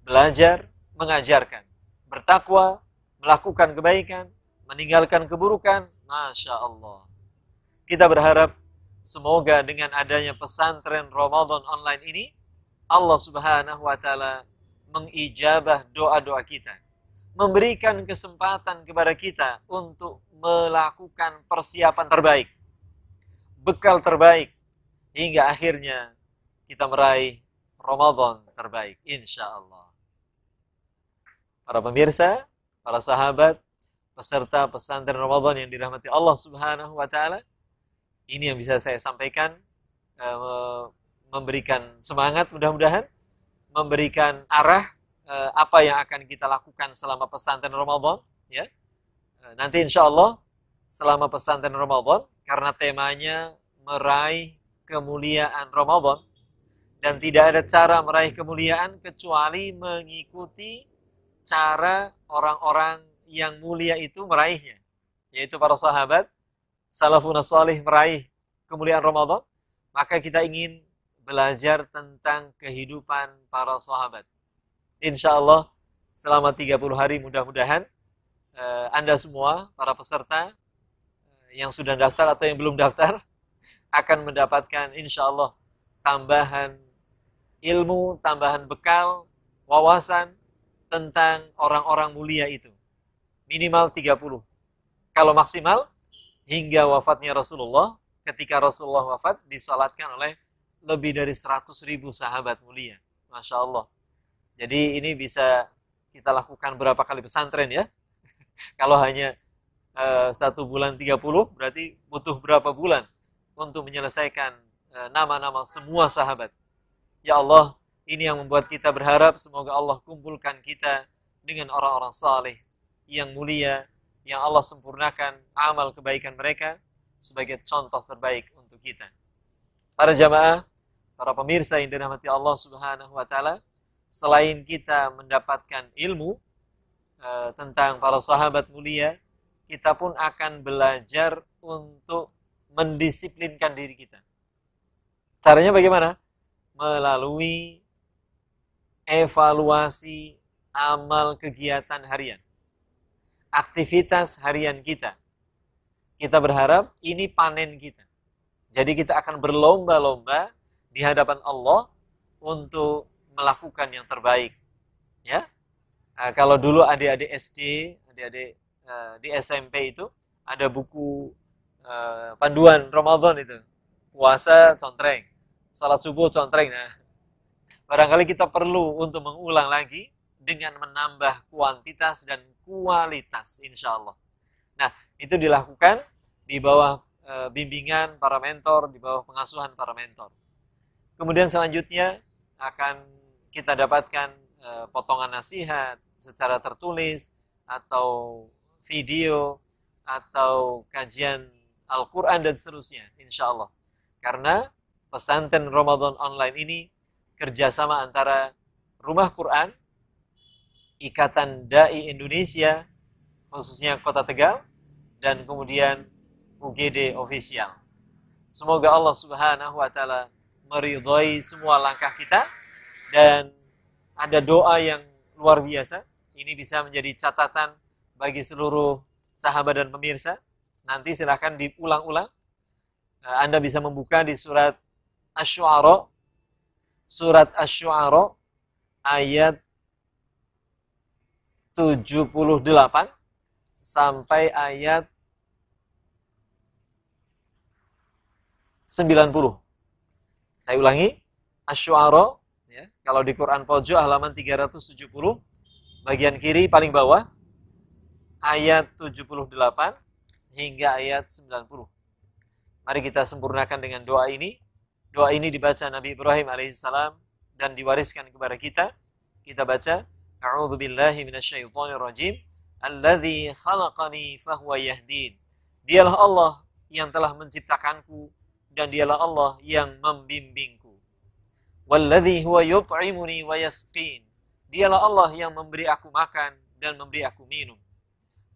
Belajar, mengajarkan. Bertakwa, melakukan kebaikan, meninggalkan keburukan. Masya Allah. Kita berharap semoga dengan adanya pesantren Ramadan online ini, Allah Subhanahu wa Ta'ala mengijabah doa-doa kita, memberikan kesempatan kepada kita untuk melakukan persiapan terbaik, bekal terbaik, hingga akhirnya kita meraih Ramadan terbaik, insya Allah. Para pemirsa, para sahabat, peserta pesantren Ramadan yang dirahmati Allah Subhanahu wa Ta'ala, ini yang bisa saya sampaikan, memberikan semangat mudah-mudahan, memberikan arah apa yang akan kita lakukan selama pesantren Ramadan, ya. Nanti insya Allah selama pesantren Ramadan, karena temanya meraih kemuliaan Ramadan, dan tidak ada cara meraih kemuliaan kecuali mengikuti cara orang-orang yang mulia itu meraihnya, yaitu para sahabat salafun salih meraih kemuliaan Ramadan. Maka kita ingin belajar tentang kehidupan para sahabat. Insya Allah selama 30 hari mudah-mudahan Anda semua, para peserta yang sudah daftar atau yang belum daftar, akan mendapatkan insya Allah tambahan ilmu, tambahan bekal, wawasan tentang orang-orang mulia itu. Minimal 30. Kalau maksimal, hingga wafatnya Rasulullah, ketika Rasulullah wafat, disalatkan oleh lebih dari 100.000 sahabat mulia. Masya Allah. Jadi ini bisa kita lakukan berapa kali pesantren ya. Kalau hanya 1 bulan 30, berarti butuh berapa bulan untuk menyelesaikan nama-nama semua sahabat. Ya Allah, ini yang membuat kita berharap semoga Allah kumpulkan kita dengan orang-orang saleh yang mulia, yang Allah sempurnakan amal kebaikan mereka sebagai contoh terbaik untuk kita. Para jamaah, para pemirsa yang dirahmati Allah Subhanahu wa Ta'ala, selain kita mendapatkan ilmu tentang para sahabat mulia, kita pun akan belajar untuk mendisiplinkan diri kita. Caranya bagaimana? Melalui evaluasi amal kegiatan harian. Aktivitas harian kita. Kita berharap ini panen kita. Jadi kita akan berlomba-lomba di hadapan Allah untuk melakukan yang terbaik. Ya, kalau dulu adik-adik SD, adik-adik di SMP itu ada buku panduan Ramadan itu, puasa contreng, salat subuh contreng. Nah, barangkali kita perlu untuk mengulang lagi dengan menambah kuantitas dan kualitas, insya Allah. Nah, itu dilakukan di bawah bimbingan para mentor, di bawah pengasuhan para mentor. Kemudian selanjutnya akan kita dapatkan potongan nasihat secara tertulis atau video atau kajian Al-Quran dan seterusnya, insya Allah. Karena pesantren Ramadan online ini kerjasama antara Rumah Quran, Ikatan Dai Indonesia, khususnya Kota Tegal, dan kemudian UGD Official. Semoga Allah Subhanahu wa Ta'ala meridhai semua langkah kita, dan ada doa yang luar biasa. Ini bisa menjadi catatan bagi seluruh sahabat dan pemirsa. Nanti silakan diulang-ulang. Anda bisa membuka di surat Asy-Syu'ara. Surat Asy-Syu'ara ayat 78 sampai ayat 90. Saya ulangi, Asy-Syu'ara, ya, kalau di Quran pojok halaman 370, bagian kiri paling bawah, ayat 78 hingga ayat 90. Mari kita sempurnakan dengan doa ini. Doa ini dibaca Nabi Ibrahim alaihissalam dan diwariskan kepada kita. Kita baca, A'udzu billahi minasyaitonir rajim. Alladzi khalaqani fahuwa yahdin. Dialah Allah yang telah menciptakanku dan dialah Allah yang membimbingku. Walladzi huwa yut'imuni wa yasqin. Dialah Allah yang memberi aku makan dan memberi aku minum.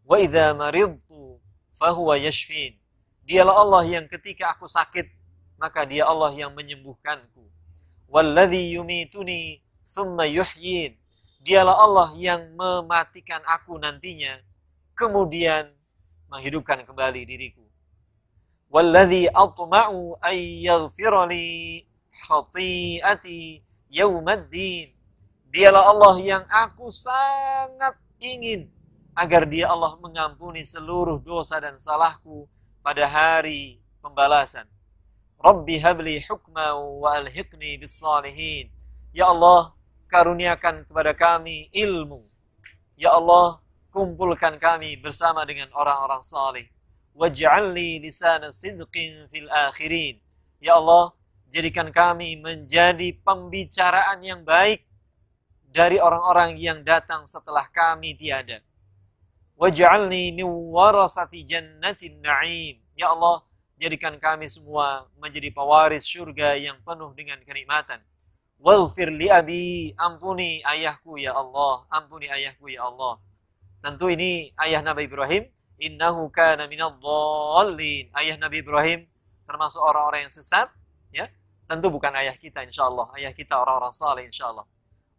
Wa idza maridtu fahuwa yashfin. Dialah Allah yang ketika aku sakit, maka dia Allah yang menyembuhkanku. Walladzi yumituni tsumma yuhyin. Dialah Allah yang mematikan aku nantinya, kemudian menghidupkan kembali diriku. Walladzi atma'u ay yaghfira li khati'ati yaumaddin. Dialah Allah yang aku sangat ingin agar dia Allah mengampuni seluruh dosa dan salahku pada hari pembalasan. Rabbi habli hukma wa alhiqni bis salihin. Ya Allah, karuniakan kepada kami ilmu. Ya Allah, kumpulkan kami bersama dengan orang-orang saleh. Waj'alni lisana sidqin fil akhirin. Ya Allah, jadikan kami menjadi pembicaraan yang baik dari orang-orang yang datang setelah kami tiada. Waj'alni min warathati jannatin na'im. Ya Allah, jadikan kami semua menjadi pewaris surga yang penuh dengan kenikmatan. Waghfir li abi, ampuni ayahku ya Allah, ampuni ayahku ya Allah. Tentu ini ayah Nabi Ibrahim, innahu kana minadh dhallin. Ayah Nabi Ibrahim termasuk orang-orang yang sesat, ya. Tentu bukan ayah kita insyaallah, ayah kita orang-orang saleh insyaallah.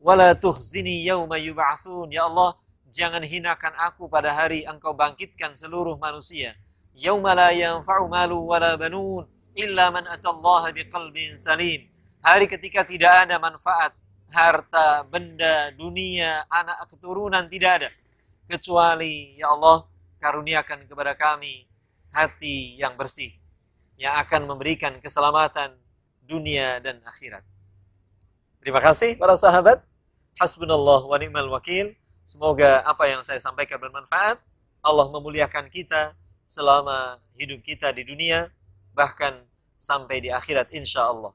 Wala tuhzini yauma yub'atsun. Ya Allah, jangan hinakan aku pada hari Engkau bangkitkan seluruh manusia. Yauma la yanfa'u malu wala banun illa man atallaha biqalbin salim. Hari ketika tidak ada manfaat, harta, benda, dunia, anak keturunan tidak ada. Kecuali, ya Allah, karuniakan kepada kami hati yang bersih, yang akan memberikan keselamatan dunia dan akhirat. Terima kasih para sahabat. Hasbunallah wa ni'mal wakil. Semoga apa yang saya sampaikan bermanfaat. Allah memuliakan kita selama hidup kita di dunia, bahkan sampai di akhirat insyaallah.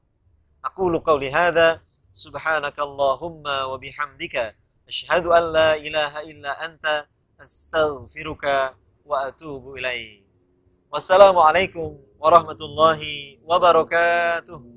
Aqulu qawli hadza, subhanakallahumma wa bihamdika, asyhadu an la ilaha illa anta, astaghfiruka wa atubu ilaik. Wassalamualaikum warahmatullahi wabarakatuh.